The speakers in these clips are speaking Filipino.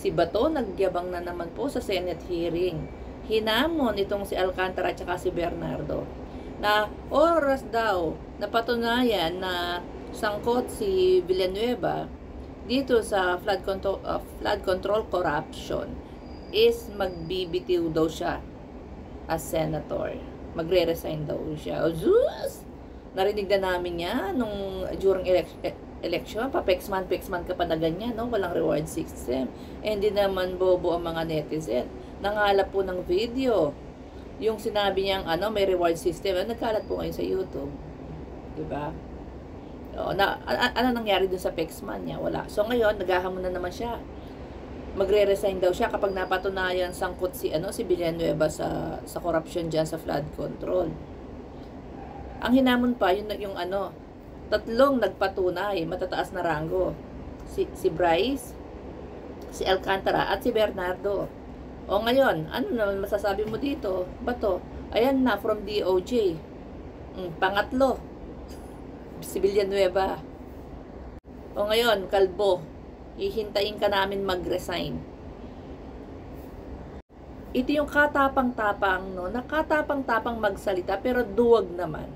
Si Bato nagyabang na naman po sa Senate hearing. Hinamon itong si Alcantara at saka si Bernardo na oras daw na patunayan na sangkot si Villanueva dito sa flood control corruption is magbibitiw daw siya as senator. Magre-resign daw siya. O Zeus! Narinig na namin yan nung during election, pa-pexman ka pa na ganyan, no? Walang reward system. Hindi naman bobo ang mga netizen. Nangalap po ng video. Yung sinabi niyang may reward system, nagkalat po ngayon sa YouTube. Diba? O, ano nangyari dun sa pexman niya? Wala. So ngayon, naghahamon na naman siya. Magre-resign daw siya kapag napatunayan sangkot si Villanueva sa corruption diyan sa flood control. Ang hinamon pa yung tatlong nagpatunay, matataas na rango. Si Bryce, si Alcantara at si Bernardo. O ngayon, ano naman masasabi mo dito? Bato, ayan na from DOJ. Pangatlo, si Villanueva. O ngayon, Kalbo, hihintayin ka namin mag-resign. Ito yung katapang-tapang, no? Nakatapang-tapang magsalita, pero duwag naman.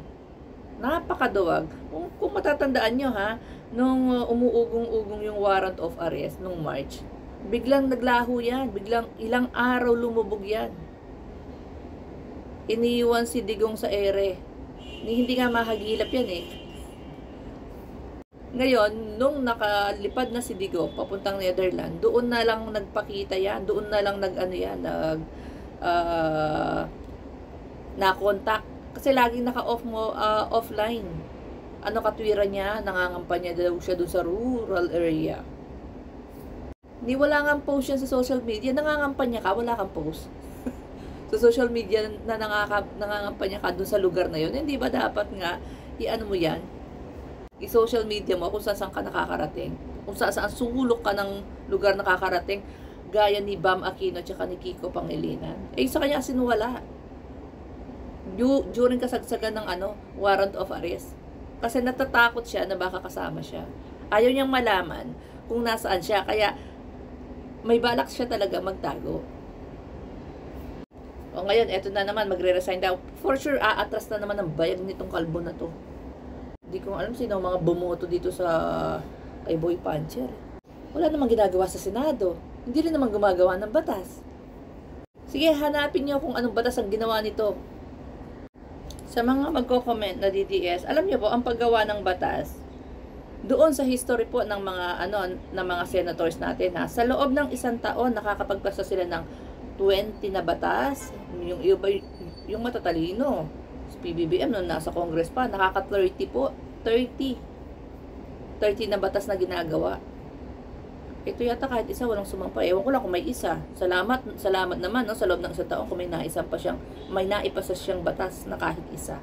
Napakaduwag. Kung matatandaan nyo, ha, nung umuugong-ugong yung warrant of arrest nung March, biglang naglaho yan. Biglang ilang araw lumubog yan. Iniiwan si Digong sa ere. Hindi nga mahagilap yan eh. Ngayon, nung nakalipad na si Digong papuntang Netherlands, doon na lang nagpakita yan, doon na lang na-contact. Kasi laging offline. Katwiran niya, nangangampanya daw siya doon sa rural area. Wala nga post yan sa social media, nangangampanya ka, wala kang post. Sa social media na nangangampanya ka doon sa lugar na yun, hindi ba dapat nga, mo yan? I-social media mo kung saan ka nakakarating. Kung saan sulok ka ng lugar nakakarating. Gaya ni Bam Aquino at ni Kiko Pangilinan. Sa kanya sinuwala. During kasagsagan ng warrant of arrest. Kasi natatakot siya na baka kasama siya. Ayaw niyang malaman kung nasaan siya. Kaya may balak siya talaga magtago. O ngayon, eto na naman, magre-resign daw. For sure, aatras na naman ang bayag nitong kalbo na to. Hindi ko alam sino mga bumoto dito kay Boy Puncher. Wala namang ginagawa sa Senado. Hindi rin naman gumagawa ng batas. Sige, hanapin niyo kung anong batas ang ginawa nito. Sa mga magko-comment na DDS, alam niyo po, ang paggawa ng batas, doon sa history po ng mga, ng mga senators natin, ha, sa loob ng 1 taon, nakakapagpasa sila ng 20 na batas. Yung matatalino. PBBM nung nasa Congress pa, nakaka-30 po. 30 na batas na ginagawa. Ito yata kahit isa walang sumampa. Ewan ko lang kung may isa. Salamat naman, no, sa loob ng 1 taon kung may naipasa siyang batas na kahit isa.